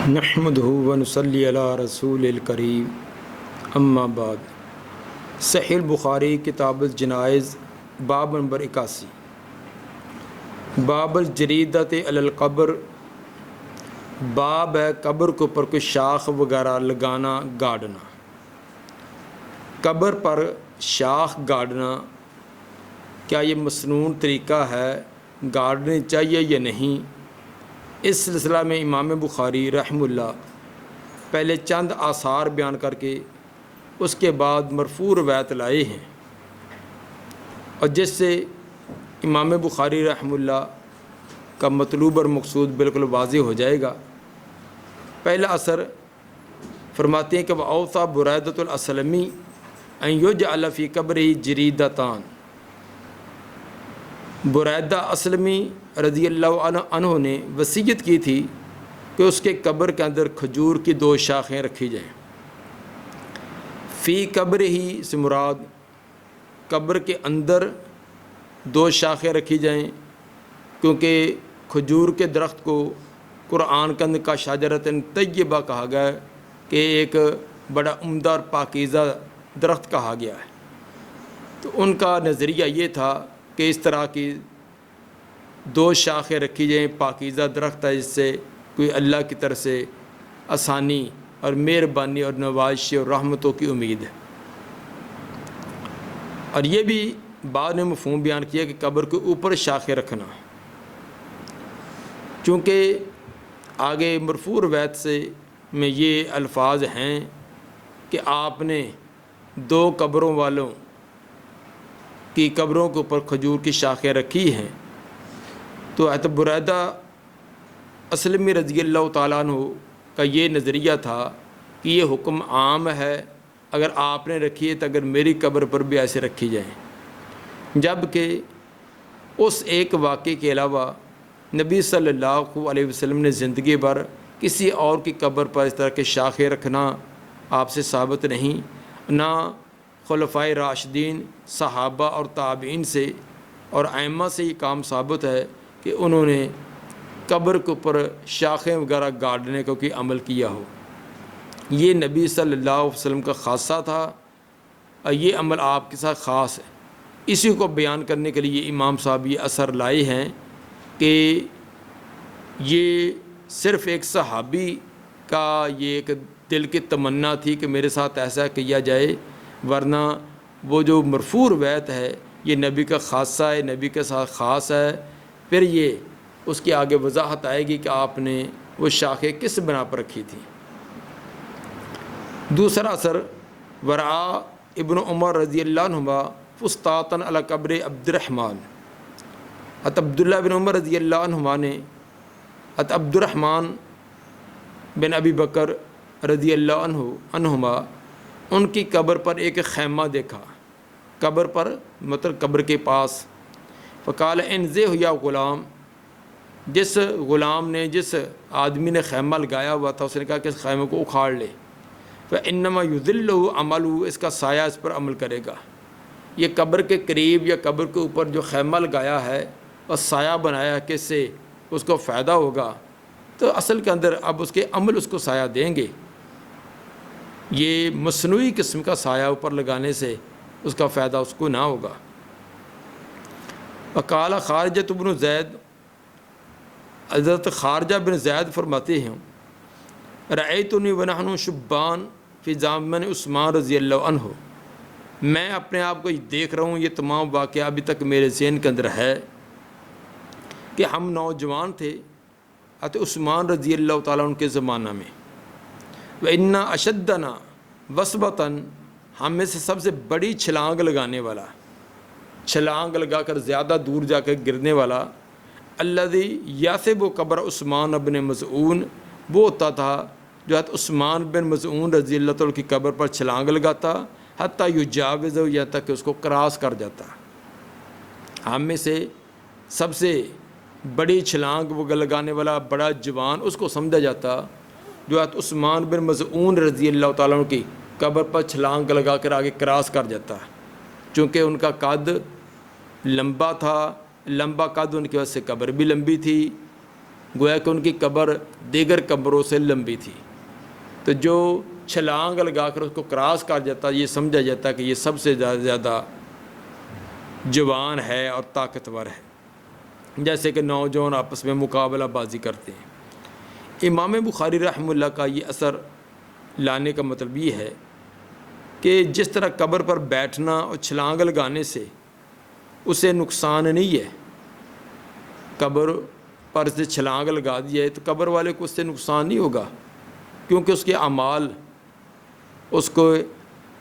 نحمدہ ونصلی علی رسول الکریم اما بعد۔ صحیح البخاری کتاب الجنائز باب نمبر 81، باب الجریدۃ علی القبر، باب ہے قبر کے اوپر کوئی شاخ وغیرہ لگانا گاڑنا۔ قبر پر شاخ گاڑنا کیا یہ مسنون طریقہ ہے، گاڑنی چاہیے یا نہیں؟ اس سلسلہ میں امام بخاری رحمہ اللہ پہلے چند آثار بیان کر کے اس کے بعد مرفوع روایت لائے ہیں، اور جس سے امام بخاری رحمہ اللہ کا مطلوب اور مقصود بالکل واضح ہو جائے گا۔ پہلا اثر فرماتے ہیں کہ وَأَوْصَى بُرَيدَةُ الْأَسْلَمِي أَن يُجْعَلَ فِي قَبْرِهِ جَرِيدَتَانِ۔ بریدہ اسلمی رضی اللہ عنہ نے وصیت کی تھی کہ اس کے قبر کے اندر کھجور کی 2 شاخیں رکھی جائیں۔ فی قبر ہی سے مراد قبر کے اندر 2 شاخیں رکھی جائیں، کیونکہ کھجور کے درخت کو قرآن کے اندر کا شجرۃ طیبہ کہا گیا ہے کہ ایک بڑا عمدہ اور پاکیزہ درخت کہا گیا ہے۔ تو ان کا نظریہ یہ تھا کہ اس طرح کی 2 شاخیں رکھی جائیں، پاکیزہ درخت ہے جس سے کوئی اللہ کی طرف سے آسانی اور مہربانی اور نوازشی اور رحمتوں کی امید ہے۔ اور یہ بھی بعد نے مفہوم بیان کیا کہ قبر کے اوپر شاخیں رکھنا، چونکہ آگے مرفوع روایت سے میں یہ الفاظ ہیں کہ آپ نے 2 قبروں والوں کی قبروں کے اوپر کھجور کی شاخیں رکھی ہیں۔ تو حضرت بریدہ اسلمی رضی اللہ تعالیٰ عنہ کا یہ نظریہ تھا کہ یہ حکم عام ہے، اگر آپ نے رکھی ہے تو اگر میری قبر پر بھی ایسے رکھی جائیں۔ جبکہ اس ایک واقعے کے علاوہ نبی صلی اللہ علیہ وسلم نے زندگی بھر کسی اور کی قبر پر اس طرح کے شاخیں رکھنا آپ سے ثابت نہیں، نہ خلفائے راشدین صحابہ اور تابعین سے اور ائمہ سے یہ کام ثابت ہے کہ انہوں نے قبر کے اوپر شاخیں وغیرہ گاڑنے کا کوئی عمل کیا ہو۔ یہ نبی صلی اللہ علیہ وسلم کا خاصہ تھا اور یہ عمل آپ کے ساتھ خاص ہے۔ اسی کو بیان کرنے کے لیے امام صاحب یہ اثر لائے ہیں کہ یہ صرف ایک صحابی کا یہ ایک دل کی تمنا تھی کہ میرے ساتھ ایسا کیا جائے، ورنہ وہ جو مرفوع روایت ہے یہ نبی کا خاصہ ہے، نبی کے ساتھ خاص ہے۔ پھر یہ اس کے آگے وضاحت آئے گی کہ آپ نے وہ شاخیں کس بنا پر رکھی تھیں۔ دوسرا اثر ورعا ابن عمر رضی اللہ عنہما فسطاطا علی قبر عبد الرحمن۔ عبداللہ بن عمر رضی اللہ عنہما نے عبد الرحمن بن ابی بکر رضی اللہ عنہما ان کی قبر پر ایک خیمہ دیکھا، قبر پر مطلب قبر کے پاس۔ فقال انزہ یا غلام، جس غلام نے جس آدمی نے خیمہ لگایا ہوا تھا اس نے کہا کہ اس خیمے کو اکھاڑ لے، فانما یذلہ عملہ، اس کا سایہ اس پر عمل کرے گا۔ یہ قبر کے قریب یا قبر کے اوپر جو خیمہ لگایا ہے اور سایہ بنایا ہے کہ اس سے اس کو فائدہ ہوگا، تو اصل کے اندر اب اس کے عمل اس کو سایہ دیں گے۔ یہ مصنوعی قسم کا سایہ اوپر لگانے سے اس کا فائدہ اس کو نہ ہوگا۔ وقال خارجہ بن زید، حضرت خارجہ بن زید فرماتے ہیں رأیتنی ونحن شبان فی زمن عثمان رضی اللہ عنہ، میں اپنے آپ کو دیکھ رہا ہوں، یہ تمام واقعہ ابھی تک میرے ذہن کے اندر ہے کہ ہم نوجوان تھے حضرت عثمان رضی اللہ تعالیٰ عنہ کے زمانہ میں، وَإِنَّا أَشَدَّنَا وَثْبَةً، ہم میں سے سب سے بڑی چھلانگ لگانے والا، چھلانگ لگا کر زیادہ دور جا کر گرنے والا، الذی یاسب قبر عثمان بن مظعون، وہ ہوتا تھا جو حضرت عثمان بن مظعون رضی اللہ تعالیٰ کی قبر پر چھلانگ لگاتا، حتیٰ یجاوز، یہاں تک کہ اس کو کراس کر جاتا۔ ہم میں سے سب سے بڑی چھلانگ وہ لگانے والا بڑا جوان اس کو سمجھا جاتا جو حضرت عثمان بن مظعون رضی اللہ تعالیٰ عنہ کی قبر پر چھلانگ لگا کر آگے کراس کر جاتا ہے، چونکہ ان کا قد لمبا تھا، لمبا قد ان کی وجہ سے قبر بھی لمبی تھی، گویا کہ ان کی قبر دیگر قبروں سے لمبی تھی، تو جو چھلانگ لگا کر اس کو کراس کر جاتا یہ سمجھا جاتا کہ یہ سب سے زیادہ جوان ہے اور طاقتور ہے، جیسے کہ نوجوان آپس میں مقابلہ بازی کرتے ہیں۔ امام بخاری رحمہ اللہ کا یہ اثر لانے کا مطلب یہ ہے کہ جس طرح قبر پر بیٹھنا اور چھلانگ لگانے سے اسے نقصان نہیں ہے، قبر پر سے چھلانگ لگا دی جائے تو قبر والے کو اس سے نقصان نہیں ہوگا، کیونکہ اس کے اعمال، اس کو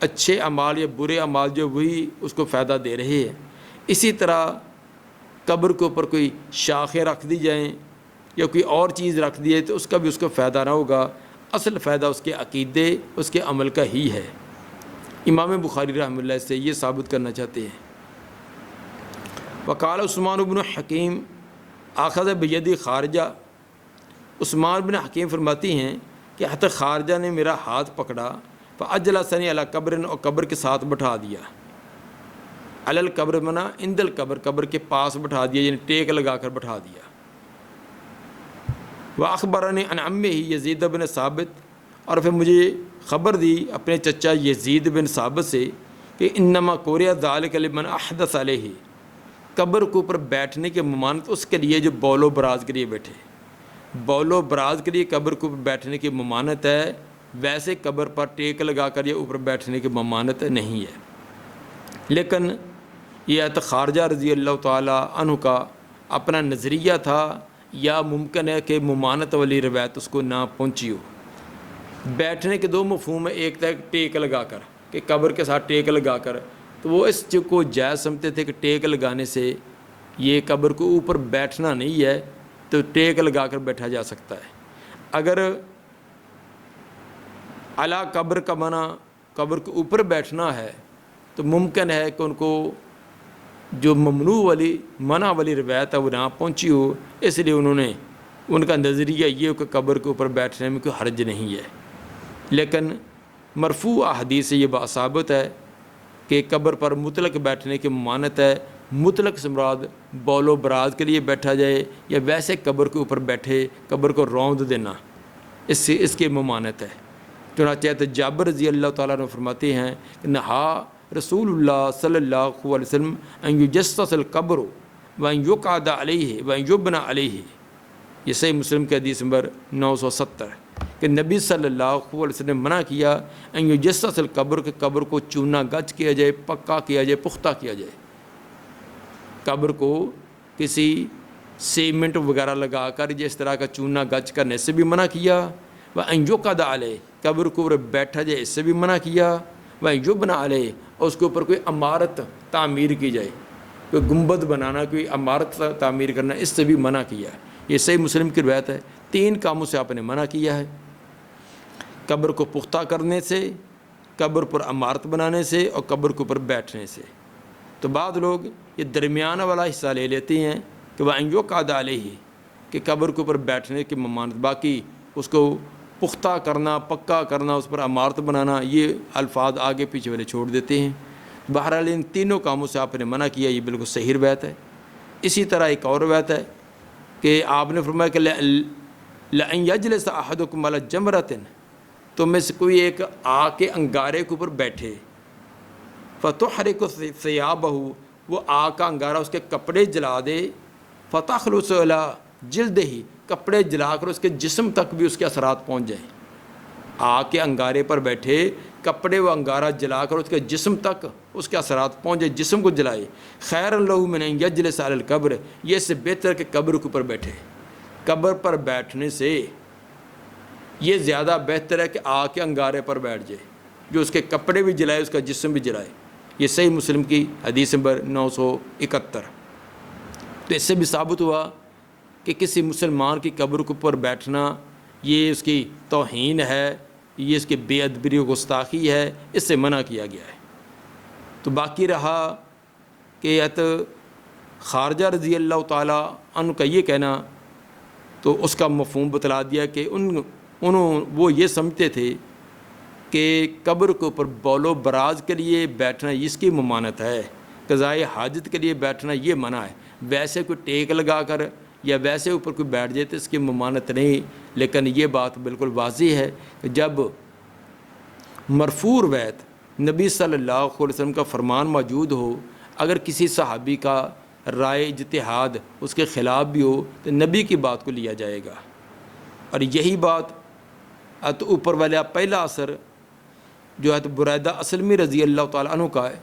اچھے اعمال یا برے اعمال جو وہی اس کو فائدہ دے رہے ہیں۔ اسی طرح قبر کے اوپر کوئی شاخیں رکھ دی جائیں یا کوئی اور چیز رکھ دی جائے تو اس کا بھی اس کو فائدہ نہ ہوگا، اصل فائدہ اس کے عقیدے، اس کے عمل کا ہی ہے۔ امام بخاری رحمہ اللہ سے یہ ثابت کرنا چاہتے ہیں۔ وقال عثمان بن حکیم اخذ بیدی خارجہ، عثمان بن حکیم فرماتی ہیں کہ حضرت خارجہ نے میرا ہاتھ پکڑا، فاجلسنی علی قبر، اور قبر کے ساتھ بٹھا دیا، علی القبر منا عند القبر، قبر کے پاس بٹھا دیا، یعنی ٹیک لگا کر بٹھا دیا۔ واخبرنی عن عمہ یزید بن ثابت، اور پھر مجھے خبر دی اپنے چچا یزید بن ثابت سے کہ انما قرئ ذلک لمن احدث علیہ، قبر کے اوپر بیٹھنے کی ممانعت اس کے لیے جو بول و براز کے لیے بیٹھے، بول و براز کے لیے قبر کے اوپر بیٹھنے کی ممانعت ہے، ویسے قبر پر ٹیک لگا کر یہ اوپر بیٹھنے کی ممانعت نہیں ہے۔ لیکن یہ آیت خارجہ رضی اللہ تعالیٰ عنہ کا اپنا نظریہ تھا، یا ممکن ہے کہ ممانعت والی روایت اس کو نہ پہنچی ہو۔ بیٹھنے کے دو مفہوم ہے، ایک تھا ٹیک لگا کر کہ قبر کے ساتھ ٹیک لگا کر، تو وہ اس چیز کو جائز سمجھتے تھے کہ ٹیک لگانے سے یہ قبر کو اوپر بیٹھنا نہیں ہے، تو ٹیک لگا کر بیٹھا جا سکتا ہے۔ اگر اعلیٰ قبر کا منع قبر کے اوپر بیٹھنا ہے تو ممکن ہے کہ ان کو جو ممنوع والی منع والی روایت ہے وہ نہ پہنچی ہو، اس لیے انہوں نے ان کا نظریہ یہ ہو کہ قبر کے اوپر بیٹھنے میں کوئی حرج نہیں ہے۔ لیکن مرفوع احادیث سے یہ بات ثابت ہے کہ قبر پر مطلق بیٹھنے کی ممانعت ہے، مطلق سے مراد بول و براز کے لیے بیٹھا جائے یا ویسے قبر کے اوپر بیٹھے قبر کو روند دینا، اس کی ممانعت ہے۔ چنانچہ جابر رضی اللہ تعالیٰ عنہ فرماتے ہیں کہ نہا رسول اللہ صلی اللہ علیہ وسلم ان یجسس القبر وان یقعد علیہ وان یبنى علیہ، یہ صحیح مسلم کے حدیث نمبر 970 کہ نبی صلی اللہ علیہ وسلم نے منع کیا ان یجسس القبر، کہ قبر کو چونا گچ کیا جائے، پکا کیا جائے، پختہ کیا جائے، قبر کو کسی سیمنٹ وغیرہ لگا کر جس طرح کا چونا گچ کرنے سے بھی منع کیا، وان یقعد علیہ، قبر کو اوپر بیٹھا جائے اس سے بھی منع کیا، وان یبنى علیہ، اور اس کے اوپر کوئی عمارت تعمیر کی جائے، کوئی گنبد بنانا، کوئی عمارت تعمیر کرنا، اس سے بھی منع کیا ہے۔ یہ صحیح مسلم کی روایت ہے۔ 3 کاموں سے آپ نے منع کیا ہے، قبر کو پختہ کرنے سے، قبر پر عمارت بنانے سے، اور قبر کے اوپر بیٹھنے سے۔ تو بعض لوگ یہ درمیانہ والا حصہ لے لیتے ہیں کہ وَأَن يُقعد علیہ، کہ قبر کے اوپر بیٹھنے کی ممانعت، باقی اس کو پختہ کرنا، پکا کرنا، اس پر عمارت بنانا، یہ الفاظ آگے پیچھے والے چھوڑ دیتے ہیں۔ بہرحال ان تینوں کاموں سے آپ نے منع کیا، یہ بالکل صحیح روایت ہے۔ اسی طرح ایک اور روایت ہے کہ آپ نے فرمایا کہ لَأَن يَجْلِسَ أَحَدُكُمْ عَلَى جَمْرَةٍ، تم میں سے کوئی ایک آگ کے انگارے کے اوپر بیٹھے، فَتُحْرِقُ ثِيَابَهُ، وہ آگ کا انگارہ اس کے کپڑے جلا دے، فَتَخْلُصُ عَلَى جِلْدِهِ، کپڑے جلا کر اس کے جسم تک بھی اس کے اثرات پہنچ جائیں۔ آگ کے انگارے پر بیٹھے، کپڑے و انگارہ جلا کر اس کے جسم تک اس کے اثرات پہنچ جائے، جسم کو جلائے، خیر لہ من ان یجلس علی القبر، یہ اس سے بہتر کہ قبر کے اوپر بیٹھے۔ قبر پر بیٹھنے سے یہ زیادہ بہتر ہے کہ آگ کے انگارے پر بیٹھ جائے، جو اس کے کپڑے بھی جلائے، اس کا جسم بھی جلائے۔ یہ صحیح مسلم کی حدیث نمبر 971۔ تو اس سے بھی ثابت ہوا کہ کسی مسلمان کی قبر کے اوپر بیٹھنا یہ اس کی توہین ہے، یہ اس کی بے ادبی و گستاخی ہے، اس سے منع کیا گیا ہے۔ تو باقی رہا کہ خارجہ رضی اللہ تعالیٰ عنہ کا یہ کہنا، تو اس کا مفہوم بتلا دیا کہ وہ یہ سمجھتے تھے کہ قبر کے اوپر بول و براز کے لیے بیٹھنا اس کی ممانعت ہے، قضائے حاجت کے لیے بیٹھنا یہ منع ہے، ویسے کوئی ٹیک لگا کر یا ویسے اوپر کوئی بیٹھ جائے تو اس کی ممانت نہیں، لیکن یہ بات بالکل واضح ہے کہ جب مرفوع روایت نبی صلی اللہ علیہ وسلم کا فرمان موجود ہو، اگر کسی صحابی کا رائے اجتہاد اس کے خلاف بھی ہو تو نبی کی بات کو لیا جائے گا۔ اور یہی بات تو اوپر والا پہلا اثر جو ہے تو بریدہ اسلمی رضی اللہ تعالیٰ عنہ کا ہے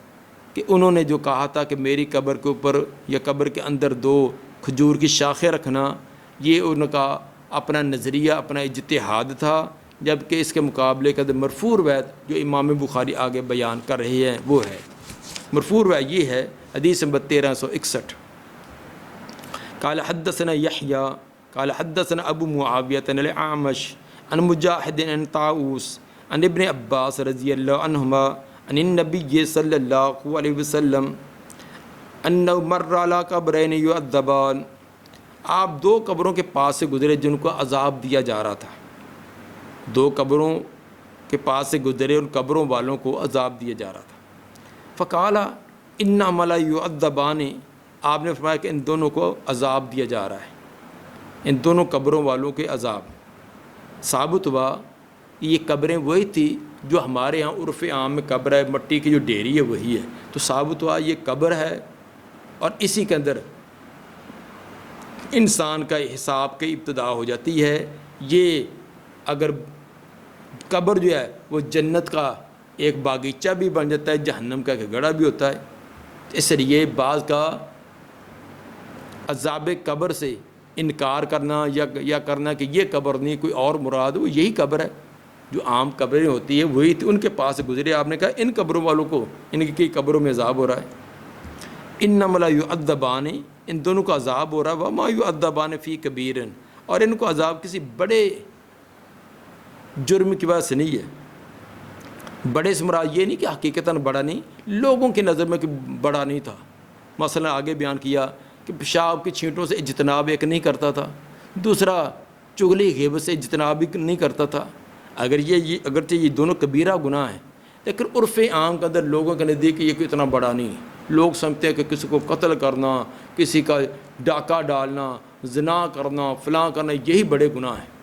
کہ انہوں نے جو کہا تھا کہ میری قبر کے اوپر یا قبر کے اندر 2 کھجور کی شاخیں رکھنا، یہ ان کا اپنا نظریہ، اپنا اجتہاد تھا، جبکہ اس کے مقابلے کا مرفوع روایت جو امام بخاری آگے بیان کر رہے ہیں وہ ہے۔ مرفوع روایت یہ ہے، حدیث نمبر 1361، قال حدثنا یحییٰ قال حدثنا ابو معاویہ عن الاعمش عن مجاہد عن طاؤوس عن ابن عباس رضی اللہ عنہما عن النبی صلی اللہ علیہ وسلم انہ مر علی قبرین یعذبان، آپ 2 قبروں کے پاس سے گزرے جن کو عذاب دیا جا رہا تھا، 2 قبروں کے پاس سے گزرے، ان قبروں والوں کو عذاب دیا جا رہا تھا۔ فقال انہما لا یعذبان، آپ نے فرمایا کہ ان دونوں کو عذاب دیا جا رہا ہے، ان دونوں قبروں والوں کے عذاب۔ ثابت ہوا کہ یہ قبریں وہی تھی جو ہمارے ہاں عرف عام میں قبر ہے، مٹی کی جو ڈیری ہے وہی ہے، تو ثابت ہوا یہ قبر ہے اور اسی کے اندر انسان کا حساب کی ابتدا ہو جاتی ہے۔ یہ اگر قبر جو ہے وہ جنت کا ایک باغیچہ بھی بن جاتا ہے، جہنم کا ایک گڑھا بھی ہوتا ہے، اس لیے بعض کا عذاب قبر سے انکار کرنا یا کرنا کہ یہ قبر نہیں کوئی اور مراد ہو، یہی قبر ہے جو عام قبریں ہوتی ہیں وہی تھی، ان کے پاس گزرے، آپ نے کہا ان قبروں والوں کو ان کی قبروں میں عذاب ہو رہا ہے۔ انما لا یعذبان، ان دونوں کو عذاب ہو رہا ہے، وما یعذبان فی کبیر، اور ان کو عذاب کسی بڑے جرم کی وجہ سے نہیں ہے۔ بڑے سے مراد یہ نہیں کہ حقیقتاً بڑا نہیں، لوگوں کی نظر میں کہ بڑا نہیں تھا، مثلا آگے بیان کیا کہ پیشاب کی چھینٹوں سے اجتناب ایک نہیں کرتا تھا، دوسرا چغلی غیبت سے اجتناب بھی نہیں کرتا تھا۔ اگرچہ یہ دونوں کبیرہ گناہ ہیں، لیکن عرف عام کے اندر لوگوں کے نزدیک یہ کوئی اتنا بڑا نہیں۔ لوگ سمجھتے ہیں کہ کسی کو قتل کرنا، کسی کا ڈاکہ ڈالنا، زنا کرنا، فلاں کرنا، یہی بڑے گناہ ہیں۔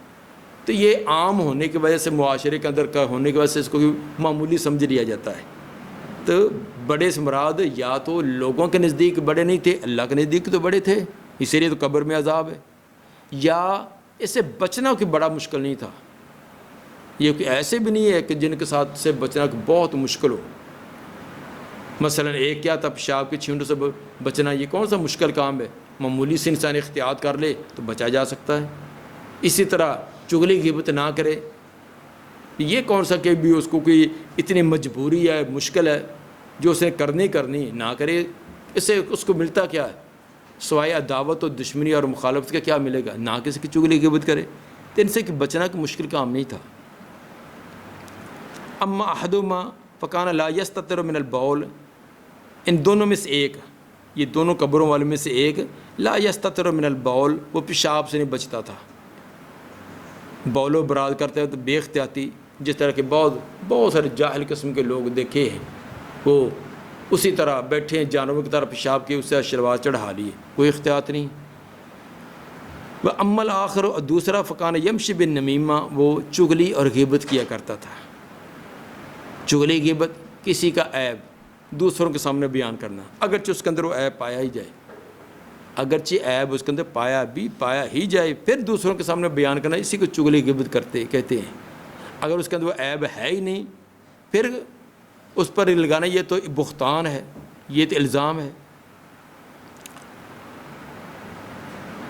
تو یہ عام ہونے کی وجہ سے، معاشرے کے اندر کا ہونے کی وجہ سے اس کو معمولی سمجھ لیا جاتا ہے۔ تو بڑے سے مراد یا تو لوگوں کے نزدیک بڑے نہیں تھے، اللہ کے نزدیک تو بڑے تھے، اسی لیے تو قبر میں عذاب ہے، یا اس سے بچنا کوئی بڑا مشکل نہیں تھا۔ یہ کوئی ایسے بھی نہیں ہے کہ جن کے ساتھ سے بچنا بہت مشکل ہو، مثلا ایک کیا تھا پیشاب کی چھینٹوں سے بچنا، یہ کون سا مشکل کام ہے، معمولی سے انسان احتیاط کر لے تو بچا جا سکتا ہے۔ اسی طرح چغلی غیبت نہ کرے، یہ کون سا کہ بھی اس کو کوئی اتنی مجبوری ہے، مشکل ہے جو اسے کرنی نہ کرے، اس سے اس کو ملتا کیا ہے سوائے عداوت اور دشمنی اور مخالفت کا کیا ملے گا، نہ کسی کی چغلی غیبت کرے، تو ان سے بچنا کوئی مشکل کام نہیں تھا۔ اما احدہما فکان لا یستتر من البول، ان دونوں میں سے ایک، یہ دونوں قبروں والوں میں سے ایک لا یستتر من البول، وہ پیشاب سے نہیں بچتا تھا، بول و براد کرتے ہیں تو بے احتیاطی، جس طرح کے بہت سارے جاہل قسم کے لوگ دیکھے ہیں، وہ اسی طرح بیٹھے ہیں جانوروں کی طرح پیشاب کی، اس سے شلوار چڑھا لیے، کوئی احتیاط نہیں۔ وہ اما الآخر، اور دوسرا فکان یمشی بالنمیمہ، وہ چغلی اور غیبت کیا کرتا تھا۔ چغلی غیبت کسی کا عیب دوسروں کے سامنے بیان کرنا، اگرچہ اس کے اندر وہ عیب پایا ہی جائے، اگرچہ عیب اس کے اندر پایا ہی جائے، پھر دوسروں کے سامنے بیان کرنا، اسی کو چغلی غیبت کہتے ہیں۔ اگر اس کے اندر وہ عیب ہے ہی نہیں، پھر اس پر لگانا یہ تو بہتان ہے، یہ تو الزام ہے۔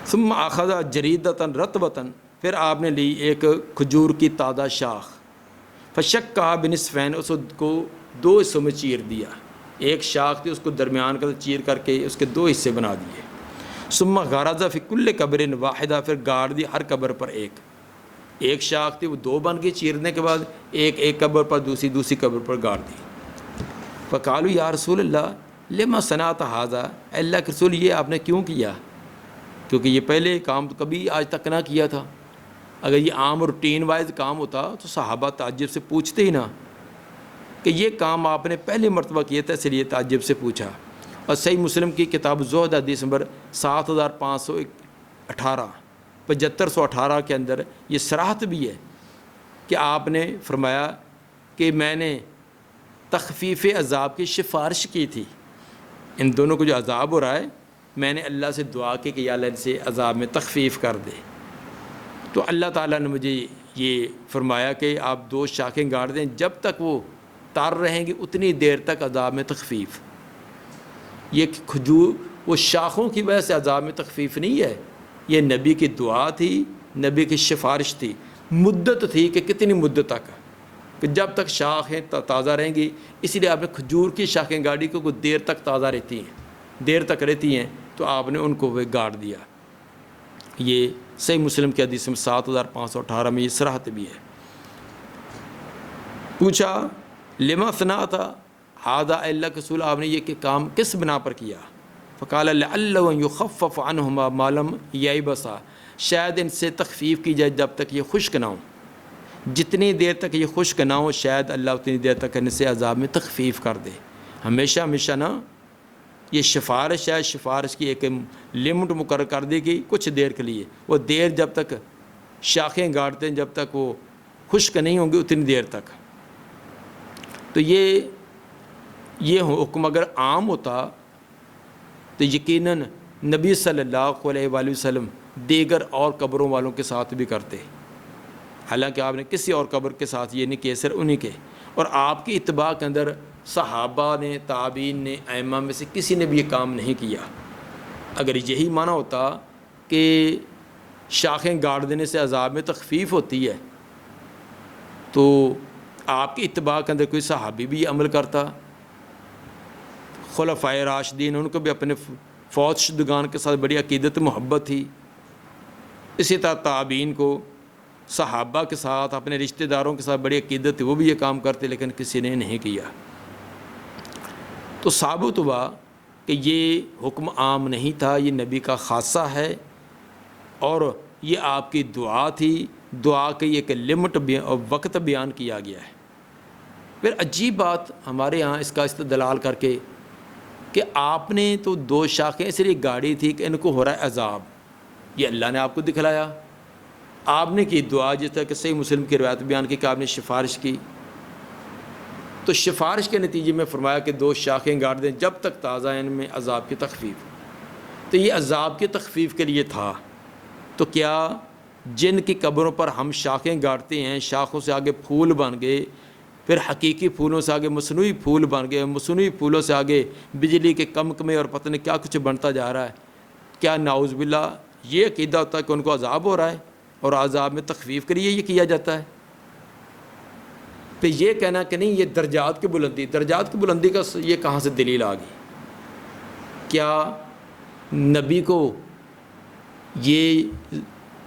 ثم اخذ جریدۃ رطبۃ، پھر آپ نے لی ایک کھجور کی تازہ شاخ، فشکھا بنصفین، اس کو 2 حصوں میں چیر دیا، ایک شاخ تھی اس کو درمیان کا چیر کر کے اس کے 2 حصے بنا دیے۔ ثم غرز فی کل قبر واحدہ، پھر گاڑ دی ہر قبر پر ایک شاخ تھی وہ 2 بن گئی، چیرنے کے بعد ایک قبر پر دوسری قبر پر گاڑ دی۔ فقالوا یا رسول اللہ لما صنعت ھذا، اللہ کے رسول یہ آپ نے کیوں کیا، کیونکہ یہ پہلے کام تو کبھی آج تک نہ کیا تھا۔ اگر یہ عام روٹین وائز کام ہوتا تو صحابہ تعجب سے پوچھتے ہی نہ کہ یہ کام آپ نے پہلی مرتبہ کیا تھا، اس لیے تعجب سے پوچھا۔ اور صحیح مسلم کی کتاب زہد حدیث نمبر 7518 کے اندر یہ صراحت بھی ہے کہ آپ نے فرمایا کہ میں نے تخفیف عذاب کی سفارش کی تھی. ان دونوں کو جو عذاب ہو رہا ہے میں نے اللہ سے دعا کی کہ یا اللہ ان سے عذاب میں تخفیف کر دے. تو اللہ تعالیٰ نے مجھے یہ فرمایا کہ آپ 2 شاخیں گاڑ دیں، جب تک وہ تار رہیں گی اتنی دیر تک عذاب میں تخفیف. یہ کھجور وہ شاخوں کی وجہ سے عذاب میں تخفیف نہیں ہے، یہ نبی کی دعا تھی، نبی کی سفارش تھی. مدت تھی کہ کتنی مدت تک، کہ جب تک شاخیں تازہ رہیں گی. اس لیے آپ نے کھجور کی شاخیں گاڑی کو کوئی دیر تک تازہ رہتی ہیں، دیر تک رہتی ہیں، تو آپ نے ان کو وہ گاڑ دیا. یہ صحیح مسلم کی حدیث میں 7518 میں یہ صراحت بھی ہے. پوچھا لما صنعت ھذا اللہ کے رسول، آپ نے یہ کہ کام کس بنا پر کیا؟ فقال لعلہ یخفف عنہما ما لم ییبسا، شاید ان سے تخفیف کی جائے جب تک یہ خشک نہ ہوں. جتنی دیر تک یہ خشک نہ ہو شاید اللہ اتنی دیر تک ان سے عذاب میں تخفیف کر دے. ہمیشہ ہمیشہ نہ. یہ سفارش ہے، سفارش کی ایک لمٹ مقرر کر دی گئی کچھ دیر کے لیے. وہ دیر جب تک شاخیں گاڑتے ہیں جب تک وہ خشک نہیں ہوں گی اتنی دیر تک. تو یہ حکم اگر عام ہوتا تو یقیناً نبی صلی اللہ علیہ وآلہ وسلم دیگر اور قبروں والوں کے ساتھ بھی کرتے. حالانکہ آپ نے کسی اور قبر کے ساتھ یہ نہیں کیا، صرف انہی کے. اور آپ کی اتباع کے اندر صحابہ نے، تابعین نے، ائمہ میں سے کسی نے بھی یہ کام نہیں کیا. اگر یہی معنی ہوتا کہ شاخیں گاڑ دینے سے عذاب میں تخفیف ہوتی ہے تو آپ کی اتباع کے اندر کوئی صحابی بھی یہ عمل کرتا. خلفائے راشدین ان کو بھی اپنے فوت شدگان کے ساتھ بڑی عقیدت محبت تھی. اسی طرح تابعین کو صحابہ کے ساتھ اپنے رشتہ داروں کے ساتھ بڑی عقیدت تھی، وہ بھی یہ کام کرتے، لیکن کسی نے نہیں کیا. تو ثابت ہوا کہ یہ حکم عام نہیں تھا، یہ نبی کا خاصہ ہے اور یہ آپ کی دعا تھی. دعا کی ایک لمٹ اور وقت بیان کیا گیا ہے. پھر عجیب بات ہمارے ہاں اس کا استدلال کر کے کہ آپ نے تو 2 شاخیں اس لیے گاڑی تھی کہ ان کو ہو رہا ہے عذاب، یہ اللہ نے آپ کو دکھلایا. آپ نے کی دعا، جس طرح کہ صحیح مسلم کی روایت بیان کی کہ آپ نے سفارش کی، تو سفارش کے نتیجے میں فرمایا کہ 2 شاخیں گاڑ دیں جب تک تازہ ان میں عذاب کی تخفیف. تو یہ عذاب کی تخفیف کے لیے تھا. تو کیا جن کی قبروں پر ہم شاخیں گاڑتے ہیں، شاخوں سے آگے پھول بن گئے، پھر حقیقی پھولوں سے آگے مصنوعی پھول بن گئے، مصنوعی پھولوں سے آگے بجلی کے کمکمے اور پتہ نہیں کیا کچھ بنتا جا رہا ہے، کیا نعوذ باللہ یہ عقیدہ ہوتا ہے کہ ان کو عذاب ہو رہا ہے اور عذاب میں تخفیف کے لیے یہ کیا جاتا ہے؟ پھر یہ کہنا کہ نہیں یہ درجات کی بلندی کا یہ کہاں سے دلیل آ گئی؟ کیا نبی کو یہ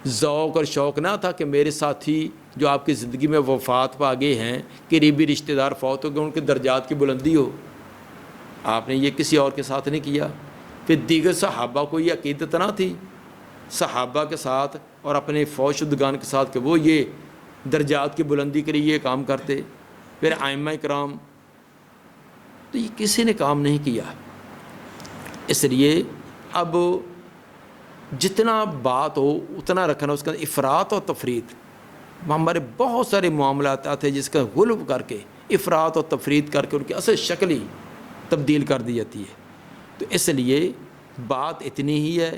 ذوق اور شوق نہ تھا کہ میرے ساتھی جو آپ کی زندگی میں وفات پا گئے ہیں، قریبی رشتہ دار فوت ہو گئے، ان کے درجات کی بلندی ہو؟ آپ نے یہ کسی اور کے ساتھ نہیں کیا. پھر دیگر صحابہ کو یہ عقیدت نہ تھی صحابہ کے ساتھ اور اپنے فوت شدگان کے ساتھ کہ وہ یہ درجات کی بلندی کے لیے یہ کام کرتے؟ پھر ائمہ کرام، تو یہ کسی نے کام نہیں کیا. اس لیے اب جتنا بات ہو اتنا رکھنا، اس کا افراط اور تفریط. ہمارے بہت سارے معاملات آتے ہیں جس کا غلو کر کے افراط اور تفریط کر کے ان کی اصل شکل ہی تبدیل کر دی جاتی ہے. تو اس لیے بات اتنی ہی ہے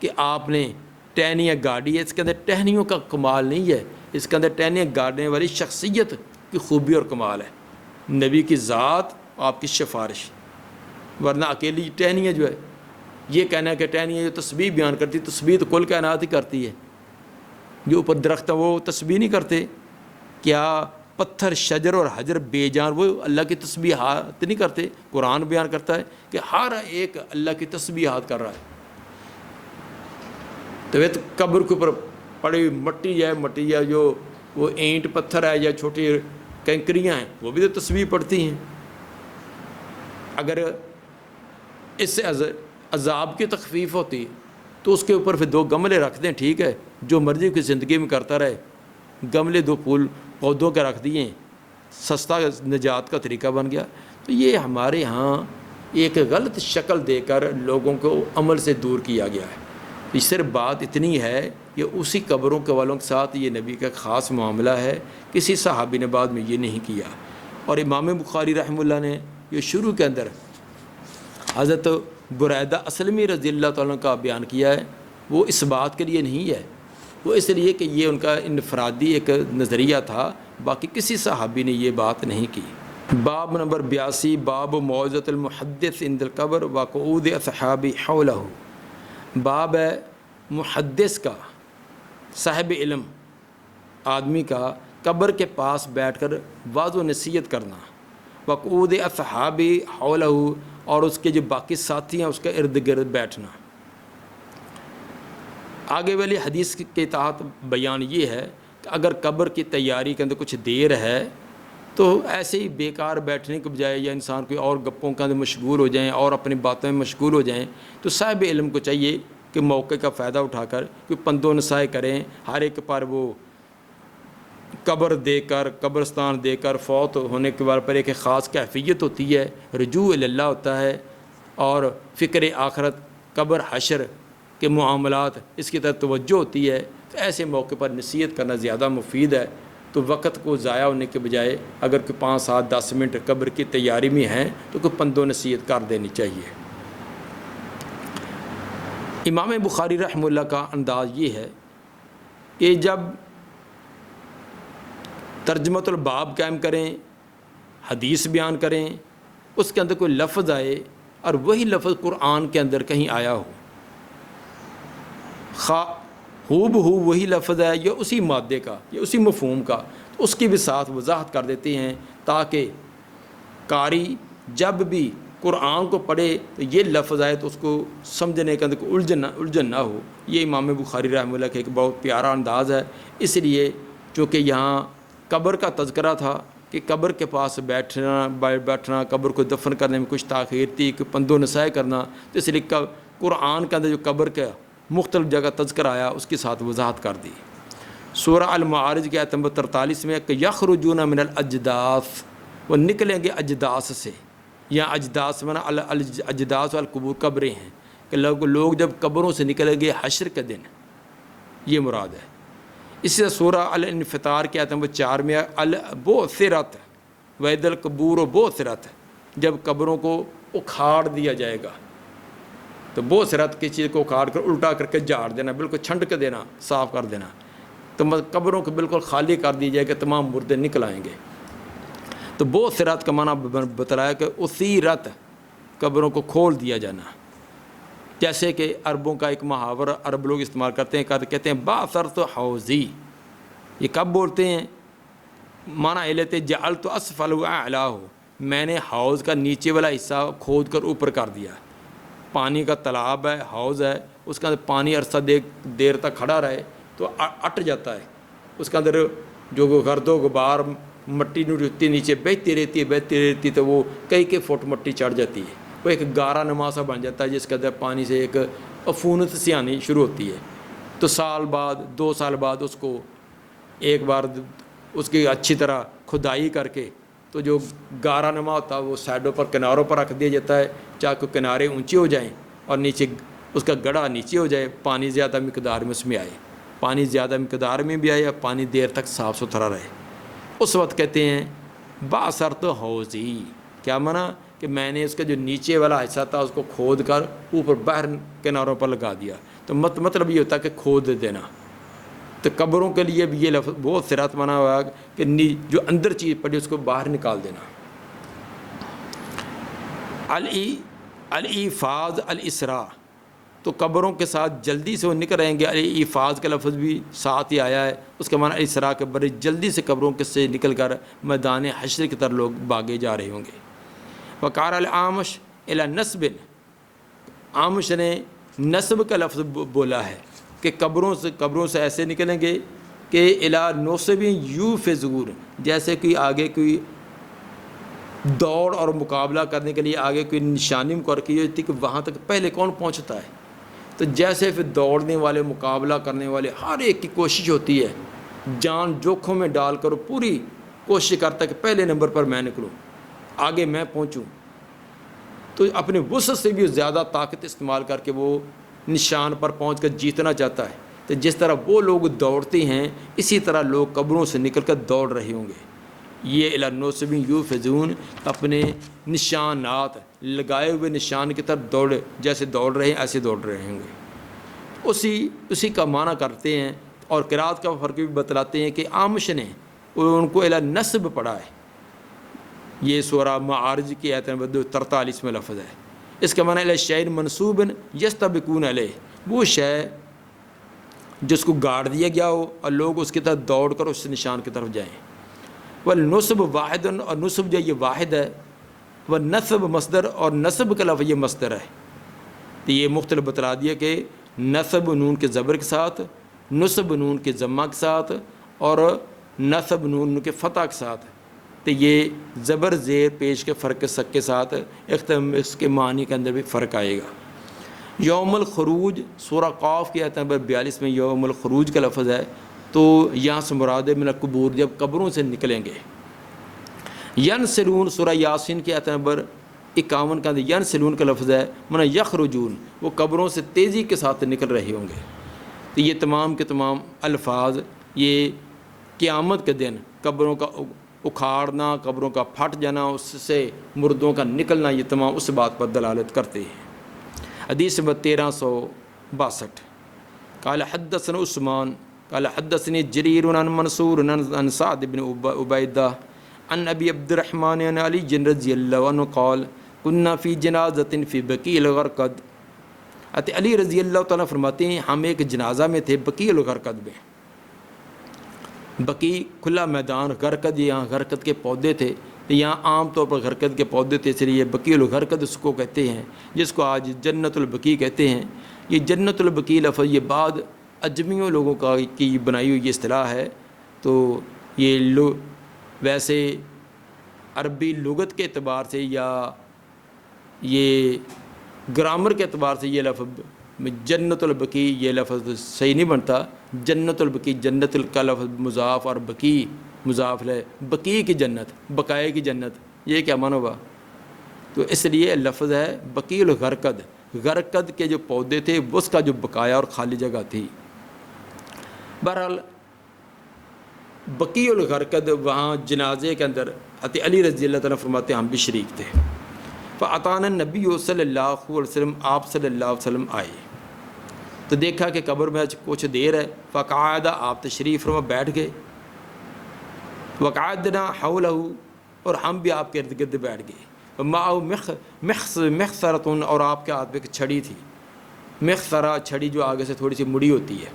کہ آپ نے ٹہنیاں گاڑی ہے، اس کے اندر ٹہنیوں کا کمال نہیں ہے، اس کے اندر ٹہنیاں گاڑنے والی شخصیت کی خوبی اور کمال ہے، نبی کی ذات، آپ کی سفارش. ورنہ اکیلی ٹہنیاں جو ہے، یہ کہنا ہے کہ ٹہنیاں جو تسبیح بیان کرتی، تسبیح تو کل کائنات ہی کرتی ہے. جو اوپر درخت ہے وہ تسبیح نہیں کرتے؟ کیا پتھر، شجر اور حجر بے جان وہ اللہ کی تسبیحات نہیں کرتے؟ قرآن بیان کرتا ہے کہ ہر ایک اللہ کی تسبیحات کر رہا ہے. تو یہ قبر کے اوپر پڑی مٹی ہے جو وہ اینٹ پتھر ہے یا چھوٹی کنکریاں ہیں، وہ بھی تو تسبیح پڑھتی ہیں. اگر اس سے عذاب کی تخفیف ہوتی تو اس کے اوپر پھر 2 گملے رکھ دیں، ٹھیک ہے، جو مرضی کی زندگی میں کرتا رہے. گملے 2 پھول پودوں کے رکھ دیے، سستا نجات کا طریقہ بن گیا. تو یہ ہمارے ہاں ایک غلط شکل دے کر لوگوں کو عمل سے دور کیا گیا ہے. صرف بات اتنی ہے کہ اسی قبروں کے والوں کے ساتھ یہ نبی کا خاص معاملہ ہے، کسی صحابی نے بعد میں یہ نہیں کیا۔ اور امام بخاری رحمہ اللہ نے یہ شروع کے اندر حضرت بریدہ اسلمی رضی اللہ تعالیٰ کا بیان کیا ہے، وہ اس بات کے لیے نہیں ہے، وہ اس لیے کہ یہ ان کا انفرادی ایک نظریہ تھا، باقی کسی صحابی نے یہ بات نہیں کی۔ باب نمبر 82، باب موعظۃ المحدث عند القبر وقعود اصحاب حولہ۔ باب ہے محدث کا، صاحب علم آدمی کا قبر کے پاس بیٹھ کر وعظ و نصیحت کرنا، وقعود اصحاب حولہ، اور اس کے جو باقی ساتھی ہیں اس کے ارد گرد بیٹھنا۔ آگے والی حدیث کے تحت بیان یہ ہے کہ اگر قبر کی تیاری کے اندر کچھ دیر ہے تو ایسے ہی بیکار بیٹھنے کے بجائے یا انسان کوئی اور گپوں کے اندر مشغول ہو جائیں اور اپنی باتوں میں مشغول ہو جائیں، تو صاحب علم کو چاہیے کہ موقع کا فائدہ اٹھا کر کوئی پند و نصائح کریں، ہر ایک پر وہ قبر دے کر، قبرستان دے کر، فوت ہونے کے بعد پر ایک خاص کیفیت ہوتی ہے، رجوع اللہ ہوتا ہے، اور فکر آخرت، قبر، حشر کے معاملات، اس کی طرف توجہ ہوتی ہے۔ تو ایسے موقع پر نصیحت کرنا زیادہ مفید ہے۔ تو وقت کو ضائع ہونے کے بجائے اگر کوئی 5 7 10 منٹ قبر کی تیاری میں ہیں تو کوئی پند و نصیحت کر دینی چاہیے۔ امام بخاری رحمہ اللہ کا انداز یہ ہے کہ جب ترجمۃ الباب قائم کریں، حدیث بیان کریں، اس کے اندر کوئی لفظ آئے اور وہی لفظ قرآن کے اندر کہیں آیا ہو، ہو بہو وہی لفظ ہے یا اسی مادے کا یا اسی مفہوم کا، تو اس کی بھی ساتھ وضاحت کر دیتے ہیں تاکہ قاری جب بھی قرآن کو پڑھے تو یہ لفظ آئے تو اس کو سمجھنے کے اندر کوئی الجھن نہ ہو۔ یہ امام بخاری رحمہ اللہ کا ایک بہت پیارا انداز ہے۔ اس لیے چونکہ یہاں قبر کا تذکرہ تھا کہ قبر کے پاس بیٹھنا، قبر کو دفن کرنے میں کچھ تاخیر تھی، کہ پند و نصائح کرنا، تو اس لیے قرآن کے اندر جو قبر کا مختلف جگہ تذکر آیا اس کے ساتھ وضاحت کر دی۔ سورہ المعارج کی آیت نمبر 43 میں کہ یخرجون من الاجداث، وہ نکلیں گے اجداث سے، یا اجداث مانا اجداث والقبور قبریں ہیں، کہ لوگ جب قبروں سے نکلیں گے حشر کے دن، یہ مراد ہے۔ اسی طرح سورہ الانفطار کی آیت نمبر 4 میں البعثرت وَإِذَا الْقُبُورُ بُعْثِرَتْ، جب قبروں کو اکھاڑ دیا جائے گا، تو بعثرت کی چیز کو اکھاڑ کر الٹا کر کے جھاڑ دینا، بالکل چھنٹ کے دینا، صاف کر دینا، تو قبروں کو بالکل خالی کر دی جائے کہ تمام مردے نکل آئیں گے۔ تو بعثرت کا معنی بتلایا کہ اثیرت، قبروں کو کھول دیا جانا۔ جیسے کہ عربوں کا ایک محاورہ عرب لوگ استعمال کرتے ہیں، کہتے ہیں بعثرت حوضی، یہ کب بولتے ہیں؟ معنی یہ لیتے جعلت اسفل واعلاہ، میں نے حوض کا نیچے والا حصہ کھود کر اوپر کر دیا۔ پانی کا تالاب ہے، حوض ہے، اس کے اندر پانی عرصہ دیر تک کھڑا رہے تو اٹ جاتا ہے، اس کے اندر جو گرد و غبار مٹی نیچے بہتی رہتی تو وہ کئی فٹ مٹی چڑھ جاتی ہے، وہ ایک گارا نما سا بن جاتا ہے جس کے اندر پانی سے ایک عفونت سی آنی شروع ہوتی ہے۔ تو سال بعد 2 سال بعد اس کو ایک بار اس کی اچھی طرح کھدائی کر کے تو جو گارا نما ہوتا ہے وہ سائڈوں پر کناروں پر رکھ دیا جاتا ہے، چاہے کنارے اونچے ہو جائیں اور نیچے اس کا گڑھا نیچے ہو جائے، پانی زیادہ مقدار میں اس میں آئے، پانی زیادہ مقدار میں بھی آئے یا پانی دیر تک صاف ستھرا رہے، اس وقت کہتے ہیں بعثرت حوضی۔ کیا معنی؟ کہ میں نے اس کا جو نیچے والا حصہ تھا اس کو کھود کر اوپر باہر کناروں پر لگا دیا۔ تو مطلب یہ ہوتا ہے کہ کھود دینا۔ تو قبروں کے لیے بھی یہ لفظ بہت صراط معنی ہوا کہ جو اندر چیز پڑی اس کو باہر نکال دینا۔ الایفاض الاسراء، تو قبروں کے ساتھ جلدی سے وہ نکل رہیں گے۔ الایفاض کا لفظ بھی ساتھ ہی آیا ہے، اس کا معنی الاسراء کے بڑے جلدی سے قبروں کے سے نکل کر میدان حشر کی طرف لوگ بھاگے جا رہے ہوں گے۔ وقار العامش الی نصب، عامش نے نصب کا لفظ بولا ہے کہ قبروں سے ایسے نکلیں گے کہ الی نصب یوفزور، جیسے کہ آگے کوئی دوڑ اور مقابلہ کرنے کے لیے آگے کوئی نشانی مقرر کی ہوتی کہ وہاں تک پہلے کون پہنچتا ہے، تو جیسے پھر دوڑنے والے، مقابلہ کرنے والے ہر ایک کی کوشش ہوتی ہے، جان جوکھوں میں ڈال کر پوری کوشش کرتا ہے کہ پہلے نمبر پر میں نکلوں، آگے میں پہنچوں، تو اپنے وسعت سے بھی زیادہ طاقت استعمال کر کے وہ نشان پر پہنچ کر جیتنا چاہتا ہے، تو جس طرح وہ لوگ دوڑتے ہیں اسی طرح لوگ قبروں سے نکل کر دوڑ رہے ہوں گے۔ یہ الی نصب یوفزون، اپنے نشانات لگائے ہوئے نشان کی طرف جیسے دوڑ رہے ہیں ایسے دوڑ رہے ہوں گے۔ اسی کا معنی کرتے ہیں اور قرات کا فرق بھی بتلاتے ہیں کہ عامش نے ان کو الی نصب پڑھا ہے۔ یہ سورہ معارج کی آیت نمبر 43 میں لفظ ہے۔ اس کا معنی الی شیء منصوب یستبقون علیہ، وہ شے جس کو گاڑ دیا گیا ہو اور لوگ اس کی طرف دوڑ کر اس نشان کی طرف جائیں۔ والنصب واحد، اور نصب جو یہ واحد ہے، والنصب مصدر، اور نصب کا لفظ یہ مصدر ہے۔ تو یہ مختلف بتلا دیا کہ نصب نون کے زبر کے ساتھ، نصب نون کے ضمہ کے ساتھ، اور نصب نون کے فتح کے ساتھ، تو یہ زبر زیر پیش کے فرق کے ساتھ اس کے معنی کے اندر بھی فرق آئے گا۔ یوم الخروج، سورہ قاف کی آیت نمبر 42 میں یوم الخروج کا لفظ ہے، تو یہاں سے مراد من القبور، جب قبروں سے نکلیں گے۔ ینسلون، سورہ یاسین کی آیت نمبر 51 کا اندر ینسلون کا لفظ ہے، من یخرجون، وہ قبروں سے تیزی کے ساتھ نکل رہے ہوں گے۔ تو یہ تمام کے تمام الفاظ یہ قیامت کے دن قبروں کا اکھاڑنا، قبروں کا پھٹ جانا، اس سے مردوں کا نکلنا، یہ تمام اس بات پر دلالت کرتے ہیں۔ حدیث نمبر 1362، قال حدثنا عثمان قال حدثني جرير عن منصور عن سعد بن عبيدة عن ابي عبد الرحمن عن علي رضي الله عنه قال كنا في جنازة في بقيع الغرقد۔ علی رضی اللہ تعالیٰ فرماتے ہیں ہم ایک جنازہ میں تھے بقیع الغرقد میں۔ بقیع کھلا میدان، غرقد، یہاں غرقد کے پودے تھے، یہاں عام طور پر غرقد کے پودے تھے، اس لیے بقیع الغرقد اس کو کہتے ہیں، جس کو آج جنت البقیع کہتے ہیں۔ یہ جنت البقیع لفظ یہ بعد اجمیوں لوگوں کی بنائی ہوئی یہ اصطلاح ہے۔ تو یہ ویسے عربی لغت کے اعتبار سے یا یہ گرامر کے اعتبار سے یہ لفظ جنت البقیع یہ لفظ صحیح نہیں بنتا۔ جنت البقیع، جنت کا لفظ مضاف اور بقیع مضاف ہے، بقیع کی جنت، بقائے کی جنت، یہ کیا معنی ہوا؟ تو اس لیے لفظ ہے بقیع الغرقد، غرقد کے جو پودے تھے اس کا جو بقایا اور خالی جگہ تھی۔ بہرحال بقیع الغرقد وہاں جنازے کے اندر علی رضی اللہ تعالیٰ فرماتے ہیں ہم بھی شریک تھے۔ فَأَتَانَا النَّبِيُّ صلی اللہ علیہ وسلم، آپ صلی اللہ علیہ وسلم آئے تو دیکھا کہ قبر میں کچھ دیر ہے۔ فَقَعَدَ، آپ تشریف فرما بیٹھ گئے۔ وَقَعَدْنَا حَوْلَهُ، اور ہم بھی آپ کے ارد گرد بیٹھ گئے۔ وَمَعَهُ مِخْصَرَةٌ، اور آپ کے ہاتھ میں ایک چھڑی تھی، مخصرہ چھڑی جو آگے سے تھوڑی سی مڑی ہوتی ہے۔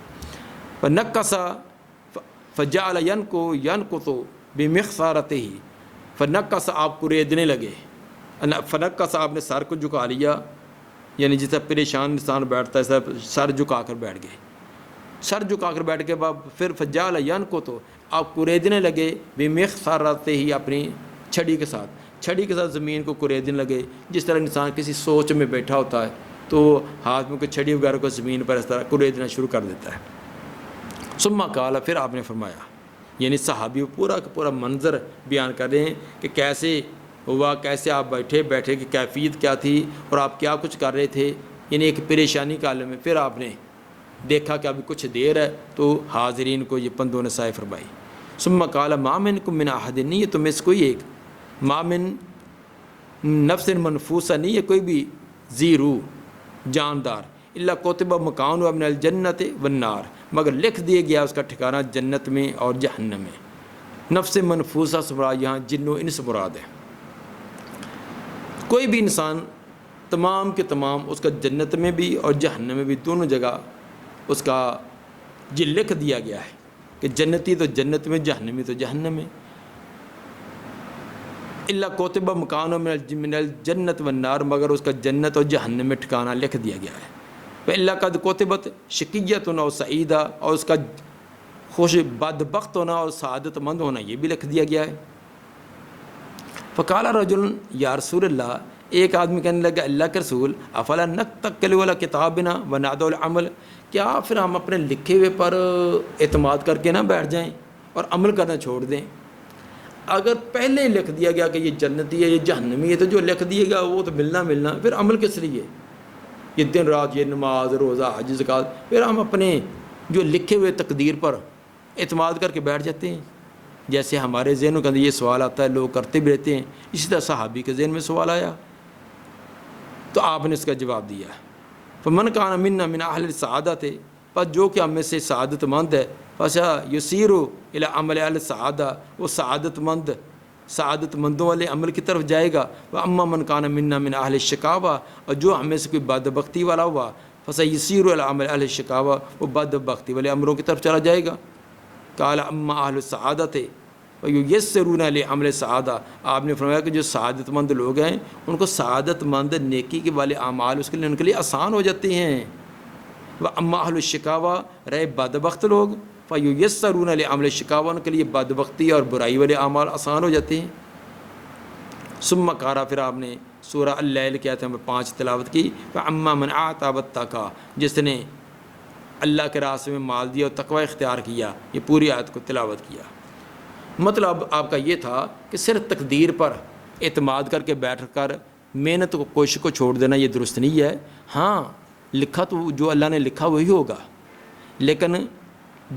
فَنَكَّسَ فَجَعَلَ يَنْكُتُ بِمِخْصَرَتِهِ، فَنَكَّسَ، آپ قریدنے لگے۔ فَنَكَّسَ، آپ نے سر کو جھکا لیا، یعنی جس طرح پریشان انسان بیٹھتا ہے سر جھکا کر بیٹھ گئے۔ سر جھکا کر بیٹھ کے بعد پھر فَجَعَلَ يَنْكُتُ، آپ قریدنے لگے، بِمِخْصَرَتِهِ، اپنی چھڑی کے ساتھ، چھڑی کے ساتھ زمین کو قریدنے لگے، جس طرح انسان کسی سوچ میں بیٹھا ہوتا ہے تو ہاتھ میں کوئی چھڑی وغیرہ کو زمین پر اس طرح قریدنا شروع کر دیتا ہے۔ ثم قال، پھر آپ نے فرمایا، یعنی صحابی پورا کا پورا منظر بیان کر رہے ہیں کہ کیسے ہوا، کیسے آپ بیٹھے کی کیفیت کیا تھی اور آپ کیا کچھ کر رہے تھے، یعنی ایک پریشانی کا عالم میں۔ پھر آپ نے دیکھا کہ ابھی کچھ دیر ہے تو حاضرین کو یہ پندوں نصیحت فرمائی۔ ثم قال ما منکم من احد، نہیں ہے تم میں سے کوئی ایک، ما من نفس منفوسہ، نہیں ہے کوئی بھی ذی روح جاندار، الا کتب مکانہ من الجنت والنار، مگر لکھ دیا گیا اس کا ٹھکانہ جنت میں اور جہنم میں۔ نفس منفوسہ سے مراد یہاں جن و انس مراد ہے۔ کوئی بھی انسان تمام کے تمام اس کا جنت میں بھی اور جہنم میں بھی دونوں جگہ اس کا یہ لکھ دیا گیا ہے کہ جنتی تو جنت میں، جہنمی تو جہنم میں۔ الا کوتب مکانوں من الجنت والنار، مگر اس کا جنت اور جہنم میں ٹھکانہ لکھ دیا گیا ہے۔ فَإِلَّا قَدْ كُتِبَتْ شَقِيَّةٌ أَوْ سَعِيدًا، اور اس کا خوش بدبخت ہونا اور سعادت مند ہونا یہ بھی لکھ دیا گیا ہے۔ فقال رجل یا رسول اللہ، ایک آدمی کہنے لگا اللہ کے رسول، افلا نتکل علی کتابنا ونعد العمل، کیا پھر ہم اپنے لکھے ہوئے پر اعتماد کر کے نہ بیٹھ جائیں اور عمل کرنا چھوڑ دیں؟ اگر پہلے لکھ دیا گیا کہ یہ جنتی ہے یہ جہنمی ہے تو جو لکھ دیا گیا وہ تو ملنا، پھر عمل کس لیے؟ یہ دن رات یہ نماز روزہ حج زکوٰۃ، پھر ہم اپنے جو لکھے ہوئے تقدیر پر اعتماد کر کے بیٹھ جاتے ہیں. جیسے ہمارے ذہنوں کے اندر یہ سوال آتا ہے، لوگ کرتے بھی رہتے ہیں، اسی طرح صحابی کے ذہن میں سوال آیا تو آپ نے اس کا جواب دیا. فمن کان منا من اہل السعادۃ، پس جو کہ ہم میں سے سعادت مند ہے، پس یسیر الی عمل اہل السعادہ، وہ سعادت مندوں والے عمل کی طرف جائے گا. واما من کان منا من اہل الشقاوہ، اور جو ہم میں سے کوئی بدبختی والا ہوا، پس یسیر الی عمل اہل الشقاوہ، وہ بدبختی والے امروں کی طرف چلا جائے گا. قال اما اہل السعادۃ ویسرون لعمل السعادہ، آپ نے فرمایا کہ جو سعادت مند لوگ ہیں ان کو سعادت مند نیکی کے والے اعمال اس کے لیے ان کے لیے آسان ہو جاتے ہیں. واما اہل الشقاوہ، رہے بدبخت لوگ، فیسرون لعمل الشقاوہ، ان کے لیے بدبختی اور برائی والے اعمال آسان ہو جاتے ہیں. ثم قرأ، پھر آپ نے سورہ اللیل کے آیت نمبر 5 تلاوت کی. فاما من اعطی واتقی، جس نے اللہ کے راستے میں مال دیا اور تقوی اختیار کیا. یہ پوری آیت کو تلاوت کیا. مطلب آپ کا یہ تھا کہ صرف تقدیر پر اعتماد کر کے بیٹھ کر محنت کو کوشش کو چھوڑ دینا یہ درست نہیں ہے. ہاں لکھا تو جو اللہ نے لکھا وہی ہوگا، لیکن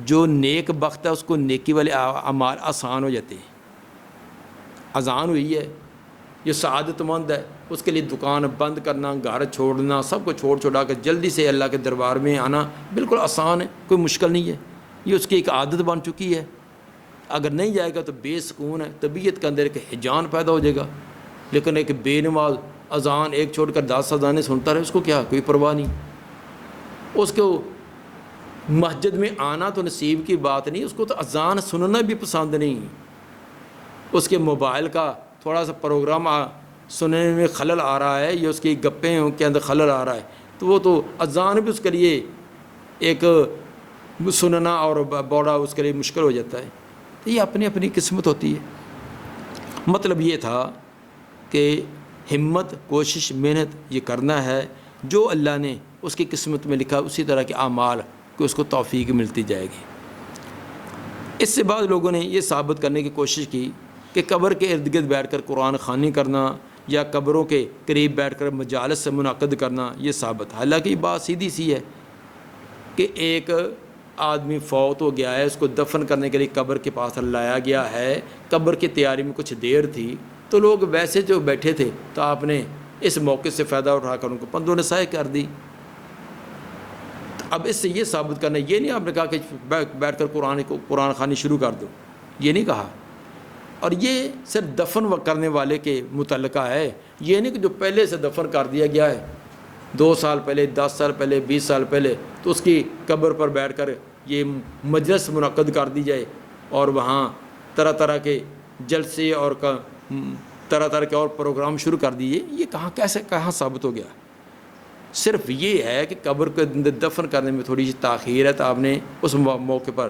جو نیک بخت ہے اس کو نیکی والے اعمال آسان ہو جاتے ہیں. اذان ہوئی ہے، جو سعادت مند ہے اس کے لیے دکان بند کرنا، گھر چھوڑنا، سب کو چھوڑا کے جلدی سے اللہ کے دربار میں آنا بالکل آسان ہے، کوئی مشکل نہیں ہے. یہ اس کی ایک عادت بن چکی ہے. اگر نہیں جائے گا تو بے سکون ہے، طبیعت کے اندر ایک ہیجان پیدا ہو جائے گا. لیکن ایک بے نماز اذان ایک چھوڑ کر 10 اذانیں سنتا رہے، اس کو کیا کوئی پرواہ نہیں. اس کو مسجد میں آنا تو نصیب کی بات نہیں، اس کو تو اذان سننا بھی پسند نہیں. اس کے موبائل کا تھوڑا سا پروگرام سننے میں خلل آ رہا ہے، یا اس کی گپیں کے اندر خلل آ رہا ہے، تو وہ تو اذان بھی اس کے لیے ایک سننا اور بوڑھا اس کے لیے مشکل ہو جاتا ہے. تو یہ اپنی اپنی قسمت ہوتی ہے. مطلب یہ تھا کہ ہمت، کوشش، محنت یہ کرنا ہے، جو اللہ نے اس کی قسمت میں لکھا اسی طرح کے اعمال کو اس کو توفیق ملتی جائے گی. اس سے بعد لوگوں نے یہ ثابت کرنے کی کوشش کی کہ قبر کے ارد گرد بیٹھ کر قرآن خوانی کرنا یا قبروں کے قریب بیٹھ کر مجالس سے منعقد کرنا یہ ثابت. حالانکہ یہ بات سیدھی سی ہے کہ ایک آدمی فوت ہو گیا ہے، اس کو دفن کرنے کے لیے قبر کے پاس لایا گیا ہے، قبر کی تیاری میں کچھ دیر تھی تو لوگ ویسے جو بیٹھے تھے تو آپ نے اس موقع سے فائدہ اٹھا کر ان کو پند و نصیحت کر دی. اب اس سے یہ ثابت کرنا، یہ نہیں آپ نے کہا کہ بیٹھ کر قرآن خوانی شروع کر دو، یہ نہیں کہا. اور یہ صرف دفن کرنے والے کے متعلقہ ہے، یہ نہیں کہ جو پہلے سے دفن کر دیا گیا ہے 2 سال پہلے، 10 سال پہلے، 20 سال پہلے، تو اس کی قبر پر بیٹھ کر یہ مجلس منعقد کر دی جائے اور وہاں طرح طرح کے جلسے اور طرح طرح کے اور پروگرام شروع کر دیے. یہ کہاں ثابت ہو گیا؟ صرف یہ ہے کہ قبر کو دفن کرنے میں تھوڑی سی تاخیر ہے تو آپ نے اس موقع پر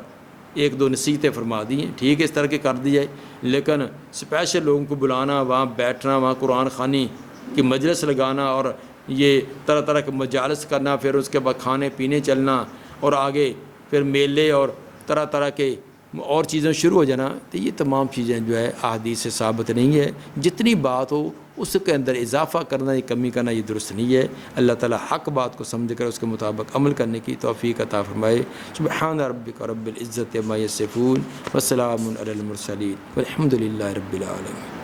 1-2 نصیحتیں فرما دی ہیں، ٹھیک ہے اس طرح کے کر دی جائے. لیکن اسپیشل لوگوں کو بلانا، وہاں بیٹھنا، وہاں قرآن خوانی کی مجلس لگانا اور یہ طرح طرح کے مجالس کرنا، پھر اس کے بعد کھانے پینے چلنا اور آگے پھر میلے اور طرح طرح کے اور چیزیں شروع ہو جانا، تو یہ تمام چیزیں جو ہے احادیث سے ثابت نہیں ہے. جتنی بات ہو اس کے اندر اضافہ کرنا یا کمی کرنا یہ درست نہیں ہے. اللہ تعالی حق بات کو سمجھ کر اس کے مطابق عمل کرنے کی توفیق عطا فرمائے. سبحان ربک رب العزت عما یصفون وسلام علی المرسلین والحمد للہ رب العالمین.